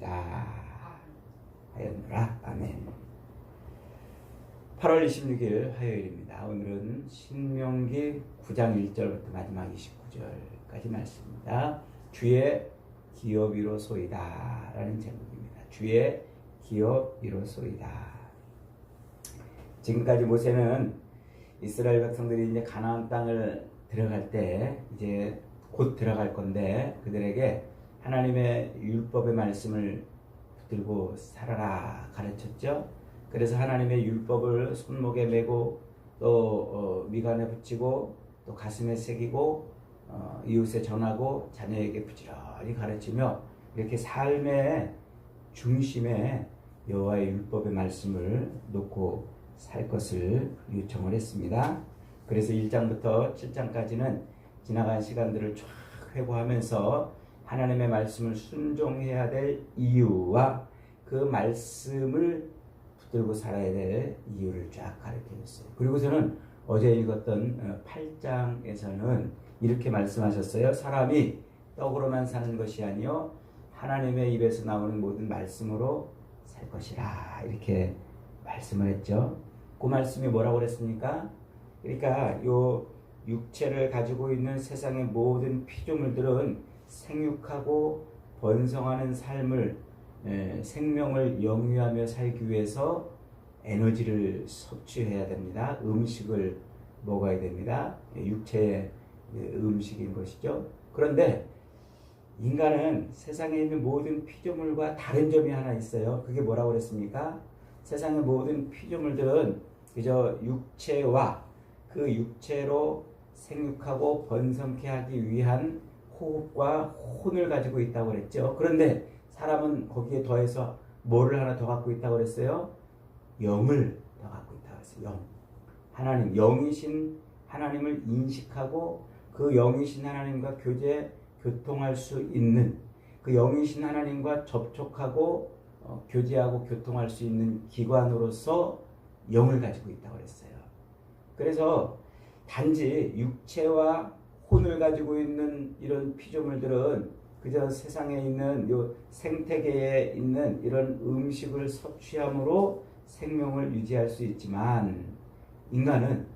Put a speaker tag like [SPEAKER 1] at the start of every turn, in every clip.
[SPEAKER 1] 있나이다 하였노라. 아멘. 8월 26일 화요일입니다. 오늘은 신명기 9장 1절부터 마지막 29절까지 말씀입니다. 주의 기업이로소이다 라는 제목입니다. 주의 기업이로소이다. 지금까지 모세는 이스라엘 백성들이 이제 가나안 땅을 들어갈 때 이제 곧 들어갈 건데 그들에게 하나님의 율법의 말씀을 붙들고 살아라 가르쳤죠. 그래서 하나님의 율법을 손목에 메고 또 미간에 붙이고 또 가슴에 새기고 이웃에 전하고 자녀에게 부지런히 가르치며 이렇게 삶의 중심에 여호와의 율법의 말씀을 놓고 살 것을 요청을 했습니다. 그래서 1장부터 7장까지는 지나간 시간들을 쫙 회고하면서 하나님의 말씀을 순종해야 될 이유와 그 말씀을 붙들고 살아야 될 이유를 쫙 가르쳐줬어요. 그리고서는 어제 읽었던 8장에서는 이렇게 말씀하셨어요. 사람이 떡으로만 사는 것이 아니요 하나님의 입에서 나오는 모든 말씀으로 살 것이라 이렇게 말씀을 했죠. 그 말씀이 뭐라고 그랬습니까? 그러니까 요 육체를 가지고 있는 세상의 모든 피조물들은 생육하고 번성하는 삶을 생명을 영위하며 살기 위해서 에너지를 섭취해야 됩니다. 음식을 먹어야 됩니다. 육체의 음식인 것이죠. 그런데 인간은 세상에 있는 모든 피조물과 다른 점이 하나 있어요. 그게 뭐라고 그랬습니까? 세상의 모든 피조물들은 그저 육체와 그 육체로 생육하고 번성케 하기 위한 호흡과 혼을 가지고 있다고 그랬죠. 그런데 사람은 거기에 더해서 뭐를 하나 더 갖고 있다고 그랬어요? 영을 더 갖고 있다고 그랬어요. 영. 하나님, 영이신 하나님을 인식하고 그 영이신 하나님과 교통할 수 있는 그 영이신 하나님과 접촉하고 교제하고 교통할 수 있는 기관으로서 영을 가지고 있다고 그랬어요. 그래서 단지 육체와 혼을 가지고 있는 이런 피조물들은 그저 세상에 있는 요 생태계에 있는 이런 음식을 섭취함으로 생명을 유지할 수 있지만 인간은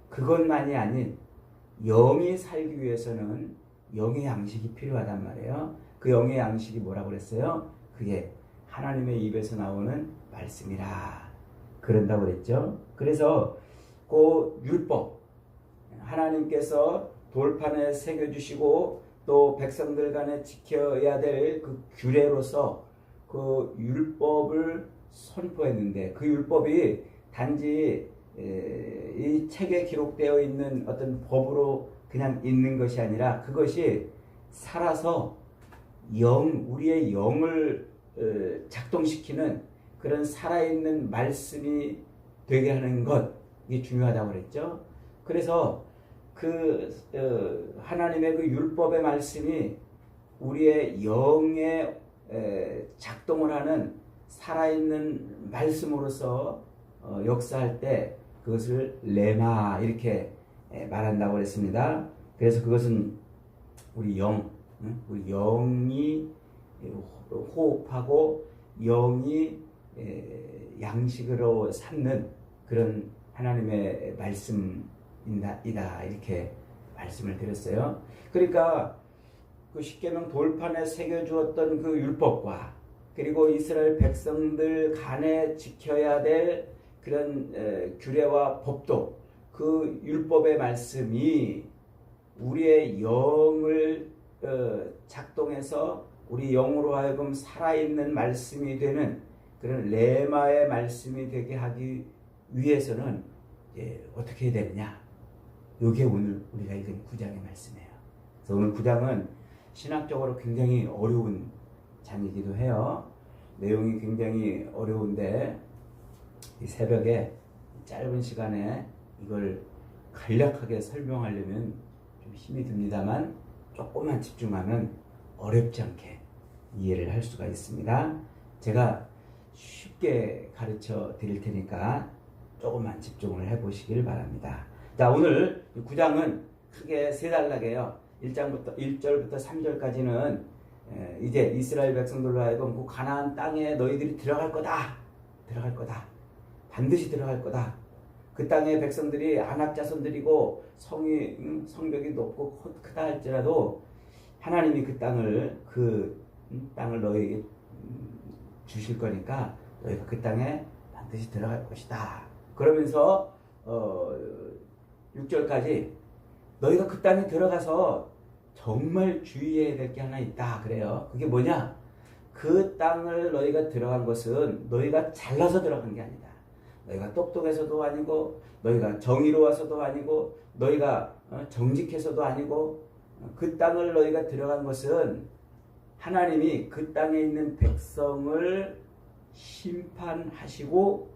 [SPEAKER 1] 그것만이 아닌 영이 살기 위해서는 영의 양식이 필요하단 말이에요. 그 영의 양식이 뭐라고 그랬어요? 그게 하나님의 입에서 나오는 말씀이라 그런다고 그랬죠. 그래서 그 율법 하나님께서 돌판에 새겨주시고 또 백성들 간에 지켜야 될 그 규례로서 그 율법을 선포했는데 그 율법이 단지 이 책에 기록되어 있는 어떤 법으로 그냥 있는 것이 아니라 그것이 살아서 우리의 영을 작동시키는 그런 살아있는 말씀이 되게 하는 것, 이게 중요하다고 그랬죠. 그래서 하나님의 그 율법의 말씀이 우리의 영에 작동을 하는 살아있는 말씀으로서 역사할 때 그것을 레마 이렇게 말한다고 그랬습니다. 그래서 그것은 우리 영이 호흡하고 영이 양식으로 삼는 그런 하나님의 말씀이다 이렇게 말씀을 드렸어요. 그러니까 그 십계명 돌판에 새겨주었던 그 율법과 그리고 이스라엘 백성들 간에 지켜야 될 그런 규례와 법도 그 율법의 말씀이 우리의 영을 작동해서 우리 영으로 하여금 살아있는 말씀이 되는 그런 레마의 말씀이 되게 하기 위해서는 어떻게 해야 되느냐? 이게 오늘 우리가 읽은 9장의 말씀이에요. 그래서 오늘 9장은 신학적으로 굉장히 어려운 장이기도 해요. 내용이 굉장히 어려운데 이 새벽에 짧은 시간에 이걸 간략하게 설명하려면 좀 힘이 듭니다만 조금만 집중하면 어렵지 않게 이해를 할 수가 있습니다. 제가 쉽게 가르쳐 드릴 테니까 조금만 집중을 해보시길 바랍니다. 자, 오늘 9장은 크게 세 단락이에요. 1절부터 3절까지는 이제 이스라엘 백성들로 하여금 그 가나안 땅에 너희들이 들어갈 거다. 들어갈 거다. 반드시 들어갈 거다. 그 땅의 백성들이 안악 자손들이고 성벽이 높고 크다 할지라도 하나님이 그 땅을 너희에게 주실 거니까 너희가 그 땅에 반드시 들어갈 것이다. 그러면서 6절까지 너희가 그 땅에 들어가서 정말 주의해야 될 게 하나 있다 그래요. 그게 뭐냐? 그 땅을 너희가 들어간 것은 너희가 잘나서 들어간 게 아니다. 너희가 똑똑해서도 아니고 너희가 정의로워서도 아니고 너희가 정직해서도 아니고 그 땅을 너희가 들어간 것은 하나님이 그 땅에 있는 백성을 심판하시고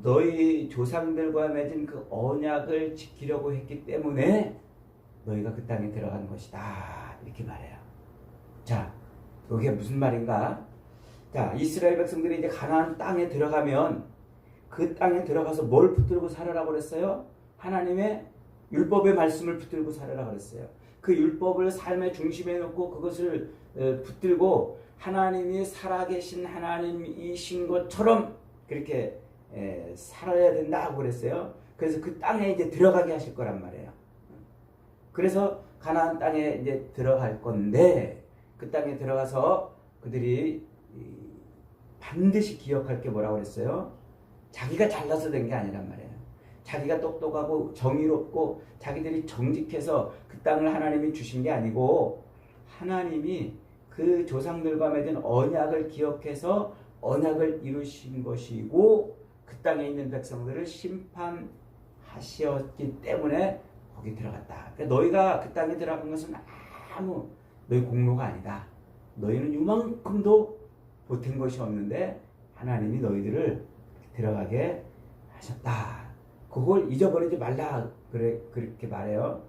[SPEAKER 1] 너희 조상들과 맺은 그 언약을 지키려고 했기 때문에 너희가 그 땅에 들어간 것이다. 이렇게 말해요. 자, 이게 무슨 말인가? 자, 이스라엘 백성들이 이제 가나안 땅에 들어가면 그 땅에 들어가서 뭘 붙들고 살아라고 그랬어요? 하나님의 율법의 말씀을 붙들고 살아라고 그랬어요. 그 율법을 삶의 중심에 놓고 그것을 붙들고 하나님이 살아계신 하나님이신 것처럼 그렇게 살아야 된다고 그랬어요. 그래서 그 땅에 이제 들어가게 하실 거란 말이에요. 그래서 가나안 땅에 이제 들어갈 건데 그 땅에 들어가서 그들이 반드시 기억할 게 뭐라고 그랬어요? 자기가 잘나서 된 게 아니란 말이에요. 자기가 똑똑하고 정의롭고 자기들이 정직해서 그 땅을 하나님이 주신 게 아니고 하나님이 그 조상들과 맺은 언약을 기억해서 언약을 이루신 것이고 그 땅에 있는 백성들을 심판하셨기 때문에 거기 들어갔다. 그러니까 너희가 그 땅에 들어간 것은 아무 너희 공로가 아니다. 너희는 이만큼도 보탠 것이 없는데 하나님이 너희들을 들어가게 하셨다. 그걸 잊어버리지 말라. 그렇게 말해요.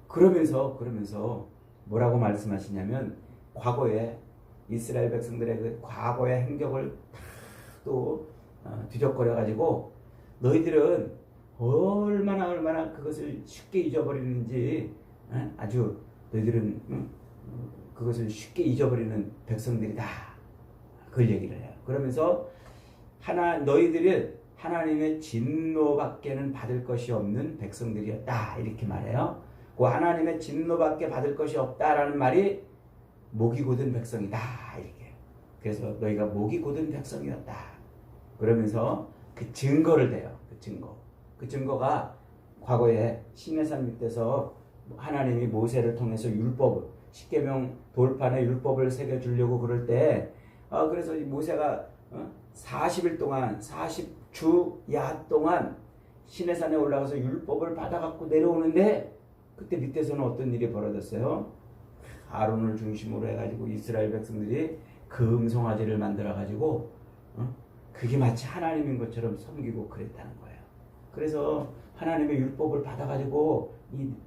[SPEAKER 1] 그러면서 뭐라고 말씀하시냐면 과거에 이스라엘 백성들의 그 과거의 행적을 또 뒤적거려 가지고 너희들은 얼마나 그것을 쉽게 잊어버리는지 아주 너희들은 그것을 쉽게 잊어버리는 백성들이다. 그걸 얘기를 해요. 그러면서 너희들은 하나님의 진노밖에는 받을 것이 없는 백성들이었다. 이렇게 말해요. 그 하나님의 진노밖에 받을 것이 없다라는 말이 목이 곧은 백성이다. 이렇게. 그래서 너희가 목이 곧은 백성이었다. 그러면서 그 증거를 대요. 그 증거가 과거에 시내산 밑에서 하나님이 모세를 통해서 율법을 십계명 돌판에 율법을 새겨주려고 그럴 때 그래서 모세가 40일 동안 40주야 동안 시내산에 올라가서 율법을 받아갖고 내려오는데 그때 밑에서는 어떤 일이 벌어졌어요? 아론을 중심으로 해가지고 이스라엘 백성들이 금송아지를 만들어가지고 그게 마치 하나님인 것처럼 섬기고 그랬다는 거예요. 그래서 하나님의 율법을 받아가지고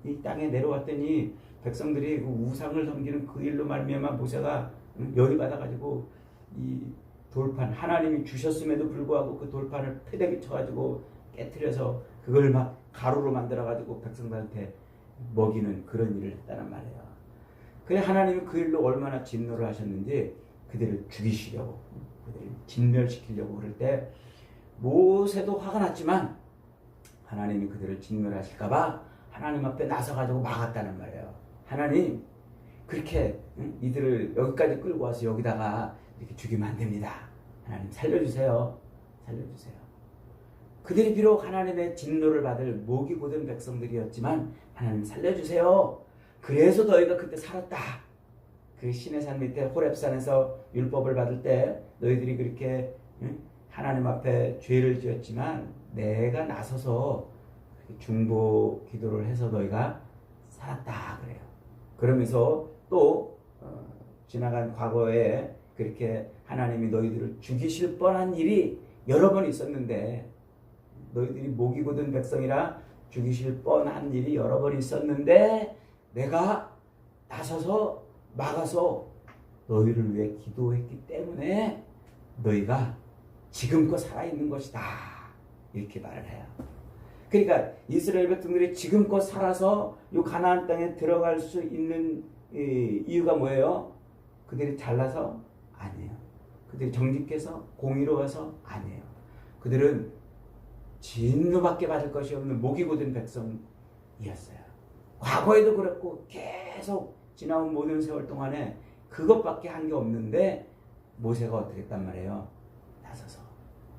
[SPEAKER 1] 이 땅에 내려왔더니 백성들이 그 우상을 섬기는 그 일로 말미암아 모세가 열이 받아가지고 이 돌판 하나님이 주셨음에도 불구하고 그 돌판을 패대기 쳐가지고 깨트려서 그걸 막 가루로 만들어가지고 백성들한테 먹이는 그런 일을 했다는 말이에요. 그래 하나님이 그 일로 얼마나 진노를 하셨는지 그들을 죽이시려고 그들을 진멸시키려고 그럴 때 모세도 화가 났지만 하나님이 그들을 진멸하실까봐 하나님 앞에 나서가지고 막았다는 말이에요. 하나님 그렇게 이들을 여기까지 끌고 와서 여기다가 이렇게 죽이면 안 됩니다. 하나님 살려주세요. 그들이 비록 하나님의 진노를 받을 목이 곧은 백성들이었지만 하나님 살려주세요. 그래서 너희가 그때 살았다. 그 시내산 밑에 호렙산에서 율법을 받을 때 너희들이 그렇게 하나님 앞에 죄를 지었지만 내가 나서서 중보 기도를 해서 너희가 살았다 그래요. 그러면서 또 지나간 과거에 그렇게 하나님이 너희들을 죽이실 뻔한 일이 여러 번 있었는데 너희들이 목이 곧은 백성이라 죽이실 뻔한 일이 여러 번 있었는데 내가 나서서 막아서 너희를 위해 기도했기 때문에 너희가 지금껏 살아있는 것이다. 이렇게 말을 해요. 그러니까 이스라엘 백성들이 지금껏 살아서 이 가나안 땅에 들어갈 수 있는 이유가 뭐예요? 그들이 잘나서? 아니에요. 그들이 정직해서? 공의로워서? 아니에요. 그들은 진노밖에 받을 것이 없는 목이 곧은 백성이었어요. 과거에도 그랬고 계속 지나온 모든 세월 동안에 그것밖에 한 게 없는데 모세가 어떻게 했단 말이에요? 나서서.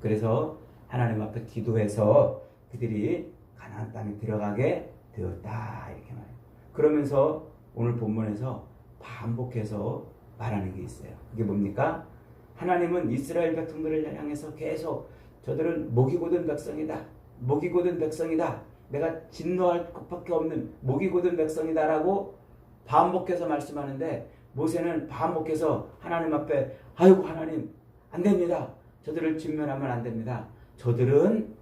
[SPEAKER 1] 그래서 하나님 앞에 기도해서 그들이 가나안 땅에 들어가게 되었다 이렇게 말해요. 그러면서 오늘 본문에서 반복해서 말하는 게 있어요. 그게 뭡니까? 하나님은 이스라엘 백성들을 향해서 계속 저들은 목이 곧은 백성이다. 목이 곧은 백성이다. 내가 진노할 것밖에 없는 목이 곧은 백성이다라고 반복해서 말씀하는데 모세는 반복해서 하나님 앞에 아이고 하나님 안 됩니다. 저들을 진멸하면 안 됩니다. 저들은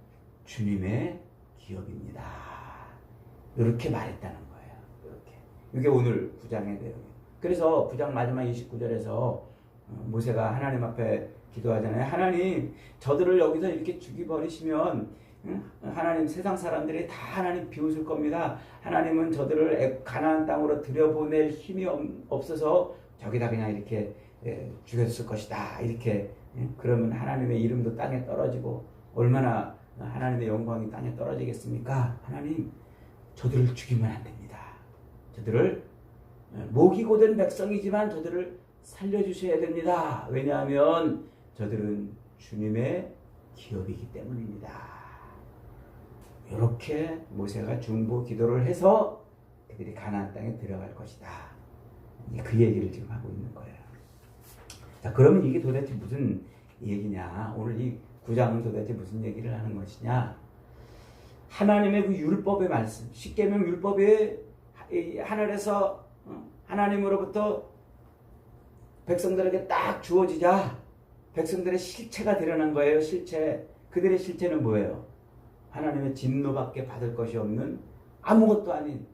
[SPEAKER 1] 주님의 기업입니다. 이렇게 말했다는 거예요. 이렇게. 이게 오늘 9장의 내용이에요. 그래서 9장 마지막 29절에서 모세가 하나님 앞에 기도하잖아요. 하나님 저들을 여기서 이렇게 죽여버리시면 하나님 세상 사람들이 다 하나님 비웃을 겁니다. 하나님은 저들을 가나안 땅으로 들여보낼 힘이 없어서 저기다 그냥 이렇게 죽였을 것이다. 이렇게 그러면 하나님의 이름도 땅에 떨어지고 얼마나 하나님의 영광이 땅에 떨어지겠습니까? 하나님 저들을 죽이면 안 됩니다. 저들을 목이 곧은 백성이지만 저들을 살려주셔야 됩니다. 왜냐하면 저들은 주님의 기업이기 때문입니다. 이렇게 모세가 중보 기도를 해서 그들이 가나안 땅에 들어갈 것이다. 그 얘기를 지금 하고 있는 거예요. 자, 그러면 이게 도대체 무슨 얘기냐? 오늘 이 9장은 도대체 무슨 얘기를 하는 것이냐? 하나님의 그 율법의 말씀, 십계명 율법이 하늘에서 하나님으로부터 백성들에게 딱 주어지자 백성들의 실체가 드러난 거예요. 실체. 그들의 실체는 뭐예요? 하나님의 진노밖에 받을 것이 없는 아무것도 아닌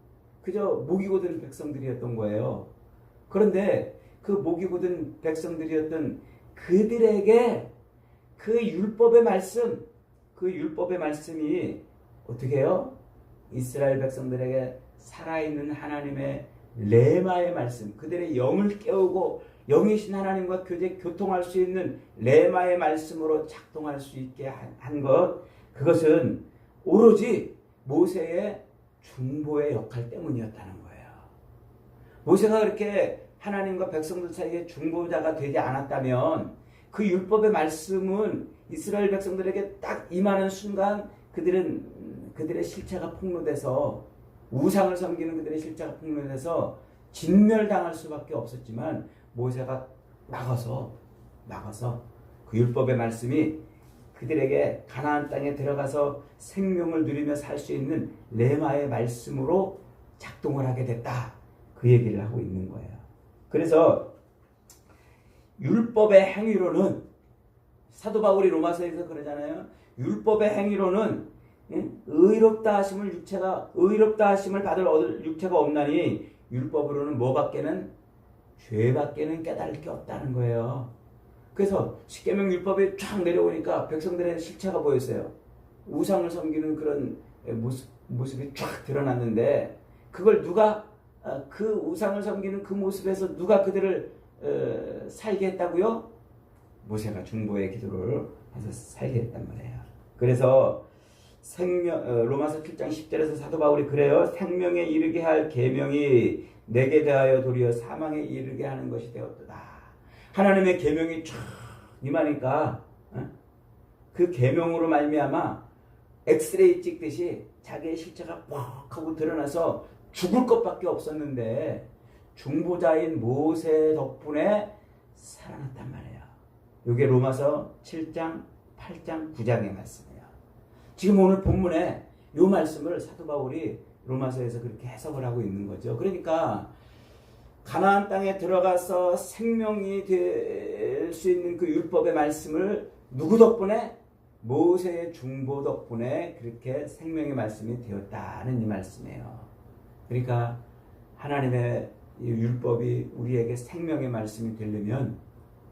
[SPEAKER 1] 그저 목이 곧은 백성들이었던 거예요. 그런데 그 목이 곧은 백성들이었던 그들에게 그 율법의 말씀, 그 율법의 말씀이 어떻게 해요? 이스라엘 백성들에게 살아있는 하나님의 레마의 말씀, 그들의 영을 깨우고 영이신 하나님과 교통할 수 있는 레마의 말씀으로 작동할 수 있게 한 것, 그것은 오로지 모세의 중보의 역할 때문이었다는 거예요. 모세가 그렇게 하나님과 백성들 사이에 중보자가 되지 않았다면 그 율법의 말씀은 이스라엘 백성들에게 딱 임하는 순간 그들의 실체가 폭로돼서 우상을 섬기는 그들의 실체가 폭로돼서 진멸당할 수밖에 없었지만 모세가 나가서 그 율법의 말씀이 그들에게 가나안 땅에 들어가서 생명을 누리며 살 수 있는 레마의 말씀으로 작동을 하게 됐다. 그 얘기를 하고 있는 거예요. 그래서 율법의 행위로는 사도 바울이 로마서에서 그러잖아요. 율법의 행위로는 의롭다 하심을 얻을 육체가 없나니 율법으로는 뭐밖에는 죄밖에는 깨달을 게 없다는 거예요. 그래서 십계명 율법이 쫙 내려오니까 백성들의 실체가 보였어요. 우상을 섬기는 그런 모습이 쫙 드러났는데 그걸 누가 그 우상을 섬기는 그 모습에서 누가 그들을 살게 했다고요? 모세가 중보의 기도를 해서 살게 했단 말이에요. 그래서 로마서 7장 10절에서 사도 바울이 그래요. 생명에 이르게 할 계명이 내게 대하여 도리어 사망에 이르게 하는 것이 되었도다. 하나님의 계명이 쫙 임하니까 그 계명으로 말미암아 엑스레이 찍듯이 자기의 실체가 퍽 하고 드러나서 죽을 것밖에 없었는데 중보자인 모세 덕분에 살아났단 말이에요. 이게 로마서 7장, 8장, 9장의 말씀이에요. 지금 오늘 본문에 이 말씀을 사도 바울이 로마서에서 그렇게 해석을 하고 있는 거죠. 그러니까 가나안 땅에 들어가서 생명이 될 수 있는 그 율법의 말씀을 누구 덕분에? 모세의 중보 덕분에 그렇게 생명의 말씀이 되었다는 이 말씀이에요. 그러니까 하나님의 이 율법이 우리에게 생명의 말씀이 되려면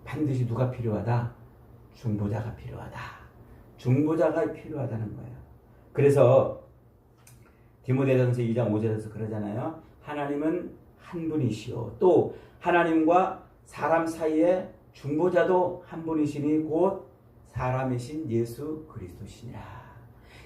[SPEAKER 1] 반드시 누가 필요하다? 중보자가 필요하다. 중보자가 필요하다는 거예요. 그래서 디모데전서 2장 5절에서 그러잖아요. 하나님은 한 분이시오. 또 하나님과 사람 사이에 중보자도 한 분이시니 곧 사람이신 예수 그리스도시니라.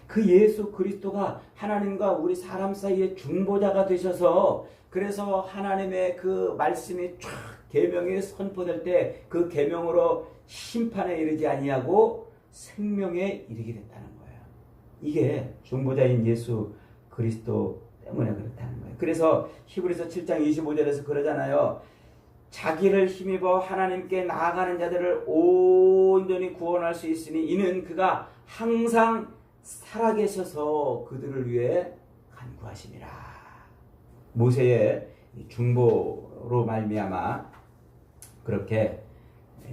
[SPEAKER 1] 그 예수 그리스도가 하나님과 우리 사람 사이에 중보자가 되셔서 그래서 하나님의 그 말씀이 쫙 계명이 선포될 때 그 계명으로 심판에 이르지 아니하고 생명에 이르게 됐다는 거예요. 이게 중보자인 예수 그리스도 때문에 그렇다는 거예요. 그래서 히브리서 7장 25절에서 그러잖아요. 자기를 힘입어 하나님께 나아가는 자들을 온전히 구원할 수 있으니 이는 그가 항상 살아계셔서 그들을 위해 간구하심이라. 모세의 중보로 말미암아 그렇게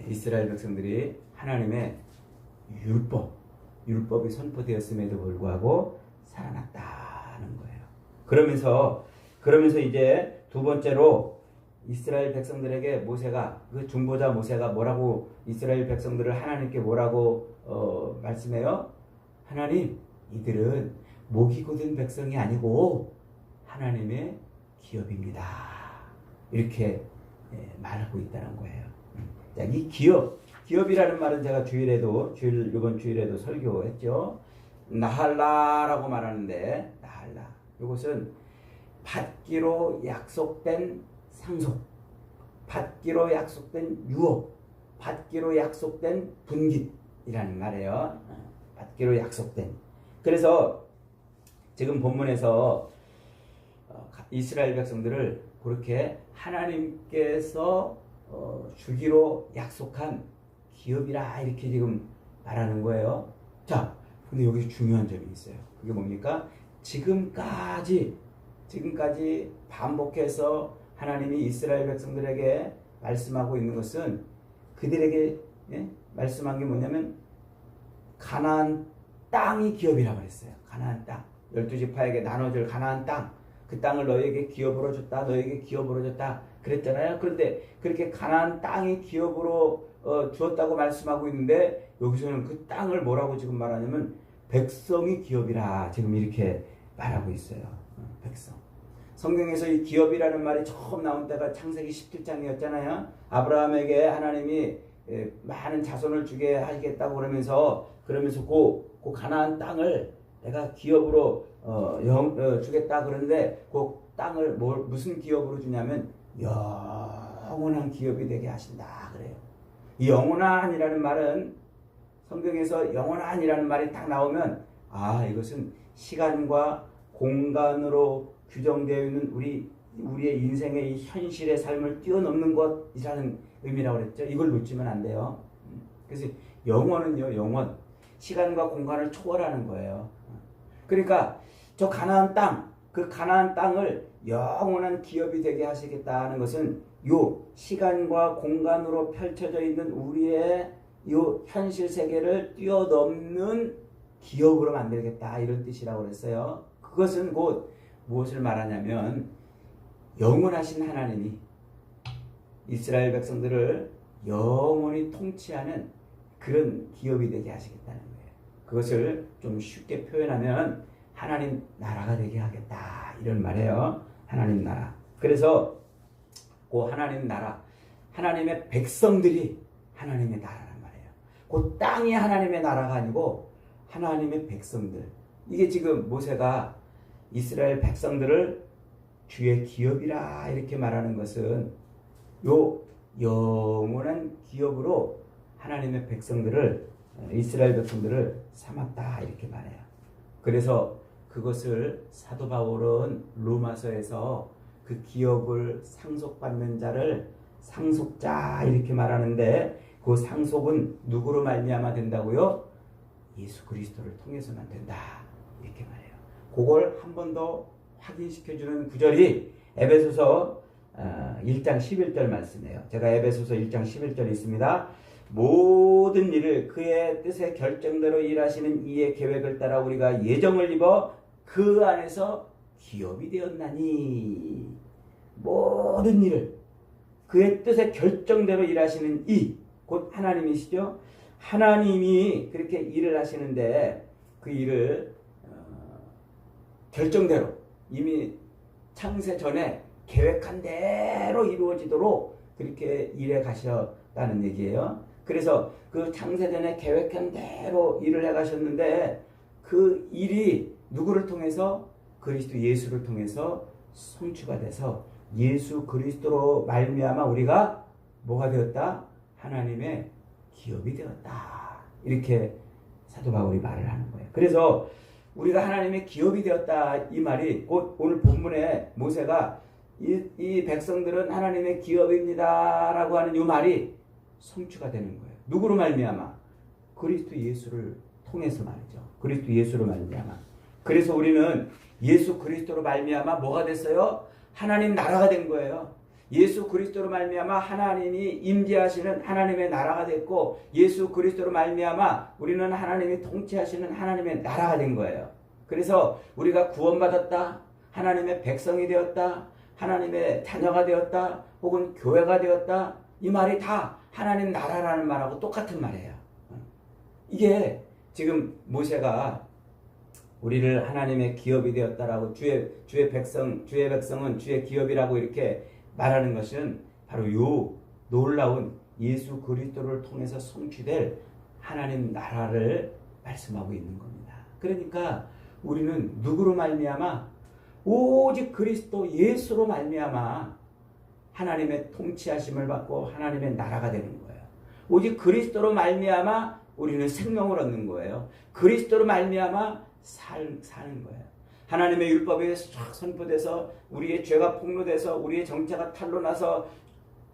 [SPEAKER 1] 이스라엘 백성들이 하나님의 율법이 선포되었음에도 불구하고 살아났다는 거예요. 그러면서 이제 두 번째로 이스라엘 백성들에게 모세가 그 중보자 모세가 뭐라고 이스라엘 백성들을 하나님께 뭐라고 말씀해요? 하나님, 이들은 목이 곧은 백성이 아니고 하나님의 기업입니다. 이렇게 말하고 있다는 거예요. 자, 이 기업이라는 말은 제가 이번 주일에도 설교했죠. 나할라라고 말하는데 나할라. 이것은 받기로 약속된 상속, 받기로 약속된 유업, 받기로 약속된 분깃이라는 말이에요. 받기로 약속된. 그래서 지금 본문에서 이스라엘 백성들을 그렇게 하나님께서 주기로 약속한 기업이라 이렇게 지금 말하는 거예요. 자, 근데 여기 중요한 점이 있어요. 그게 뭡니까? 지금까지 반복해서 하나님이 이스라엘 백성들에게 말씀하고 있는 것은 그들에게 말씀한 게 뭐냐면 가나안 땅이 기업이라고 그랬어요. 가나안 땅. 12지파에게 나눠줄 가나안 땅. 그 땅을 너에게 기업으로 줬다. 너에게 기업으로 줬다. 그랬잖아요. 그런데 그렇게 가나안 땅이 기업으로 주었다고 말씀하고 있는데 여기서는 그 땅을 뭐라고 지금 말하냐면 백성이 기업이라 지금 이렇게 말하고 있어요. 백성. 성경에서 이 기업이라는 말이 처음 나온 때가 창세기 17장이었잖아요. 아브라함에게 하나님이 많은 자손을 주게 하시겠다고 그러면서 그 가나안 땅을 내가 기업으로 주겠다 그러는데 그 땅을 무슨 기업으로 주냐면 영원한 기업이 되게 하신다 그래요. 이 영원한이라는 말은 성경에서 영원한이라는 말이 딱 나오면 이것은 시간과 공간으로 규정되어 있는 우리의 인생의 이 현실의 삶을 뛰어넘는 것이라는 의미라고 그랬죠. 이걸 놓치면 안 돼요. 그래서 영원은요, 영원. 시간과 공간을 초월하는 거예요. 그러니까 저 가나안 땅, 그 가나안 땅을 영원한 기업이 되게 하시겠다는 것은 요 시간과 공간으로 펼쳐져 있는 우리의 요 현실 세계를 뛰어넘는 기업으로 만들겠다 이런 뜻이라고 그랬어요. 그것은 곧 무엇을 말하냐면 영원하신 하나님이 이스라엘 백성들을 영원히 통치하는 그런 기업이 되게 하시겠다는 거예요. 그것을 좀 쉽게 표현하면 하나님 나라가 되게 하겠다 이런 말이에요. 하나님 나라. 그래서 그 하나님 나라, 하나님의 백성들이 하나님의 나라란 말이에요. 그 땅이 하나님의 나라가 아니고 하나님의 백성들. 이게 지금 모세가 이스라엘 백성들을 주의 기업이라 이렇게 말하는 것은 요 영원한 기업으로 하나님의 백성들을 이스라엘 백성들을 삼았다 이렇게 말해요. 그래서 그것을 사도 바울은 로마서에서 그 기업을 상속받는 자를 상속자 이렇게 말하는데 그 상속은 누구로 말미암아 된다고요? 예수 그리스도를 통해서만 된다 이렇게 말해요. 그걸 한 번 더 확인시켜주는 구절이 에베소서 1장 11절 말씀이에요. 제가 에베소서 1장 11절이 있습니다. 모든 일을 그의 뜻의 결정대로 일하시는 이의 계획을 따라 우리가 예정을 입어 그 안에서 기업이 되었나니. 모든 일을 그의 뜻의 결정대로 일하시는 이 곧 하나님이시죠. 하나님이 그렇게 일을 하시는데 그 일을 결정대로 이미 창세 전에 계획한 대로 이루어지도록 그렇게 일해 가셨다는 얘기예요. 그래서 그 창세전에 계획한 대로 일을 해 가셨는데 그 일이 누구를 통해서? 그리스도 예수를 통해서 성취가 돼서 예수 그리스도로 말미암아 우리가 뭐가 되었다? 하나님의 기업이 되었다. 이렇게 사도 바울이 말을 하는 거예요. 그래서 우리가 하나님의 기업이 되었다 이 말이 곧 오늘 본문에 모세가 이 백성들은 하나님의 기업입니다 라고 하는 이 말이 성취가 되는 거예요. 누구로 말미암아? 그리스도 예수를 통해서 말이죠. 그리스도 예수로 말미암아. 그래서 우리는 예수 그리스도로 말미암아 뭐가 됐어요? 하나님 나라가 된 거예요. 예수 그리스도로 말미암아 하나님이 임재하시는 하나님의 나라가 됐고 예수 그리스도로 말미암아 우리는 하나님이 통치하시는 하나님의 나라가 된 거예요. 그래서 우리가 구원받았다, 하나님의 백성이 되었다, 하나님의 자녀가 되었다, 혹은 교회가 되었다, 이 말이 다 하나님 나라라는 말하고 똑같은 말이에요. 이게 지금 모세가 우리를 하나님의 기업이 되었다라고 주의 백성은 주의 기업이라고 이렇게 말하는 것은 바로 요 놀라운 예수 그리스도를 통해서 성취될 하나님 나라를 말씀하고 있는 겁니다. 그러니까 우리는 누구로 말미암아? 오직 그리스도 예수로 말미암아 하나님의 통치하심을 받고 하나님의 나라가 되는 거예요. 오직 그리스도로 말미암아 우리는 생명을 얻는 거예요. 그리스도로 말미암아 사는 거예요. 하나님의 율법에 쫙 선포돼서 우리의 죄가 폭로돼서 우리의 정체가 탄로나서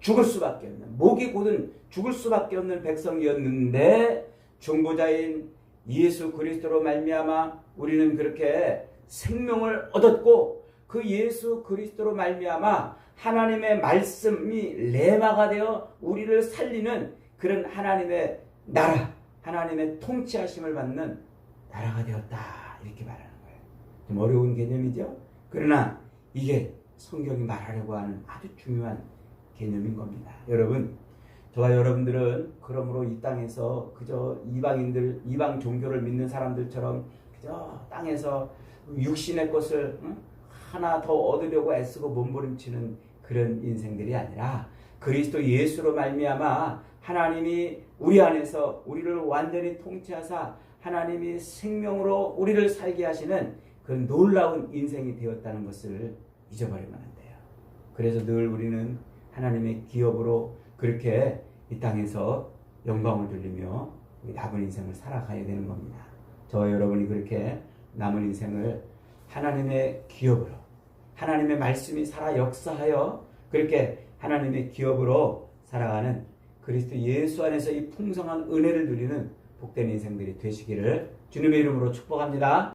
[SPEAKER 1] 죽을 수밖에 없는, 목이 곧은 죽을 수밖에 없는 백성이었는데 중보자인 예수 그리스도로 말미암아 우리는 그렇게 생명을 얻었고 그 예수 그리스도로 말미암아 하나님의 말씀이 레마가 되어 우리를 살리는 그런 하나님의 나라, 하나님의 통치하심을 받는 나라가 되었다. 이렇게 말하는 거예요. 좀 어려운 개념이죠. 그러나 이게 성경이 말하려고 하는 아주 중요한 개념인 겁니다. 여러분, 저와 여러분들은 그러므로 이 땅에서 그저 이방 종교를 믿는 사람들처럼 그저 땅에서 육신의 것을 하나 더 얻으려고 애쓰고 몸부림치는 그런 인생들이 아니라 그리스도 예수로 말미암아 하나님이 우리 안에서 우리를 완전히 통치하사 하나님이 생명으로 우리를 살게 하시는 그 놀라운 인생이 되었다는 것을 잊어버리면 안 돼요. 그래서 늘 우리는 하나님의 기업으로 그렇게 이 땅에서 영광을 돌리며 남은 인생을 살아가야 되는 겁니다. 저와 여러분이 그렇게 남은 인생을 하나님의 기업으로, 하나님의 말씀이 살아 역사하여 그렇게 하나님의 기업으로 살아가는 그리스도 예수 안에서 이 풍성한 은혜를 누리는 복된 인생들이 되시기를 주님의 이름으로 축복합니다.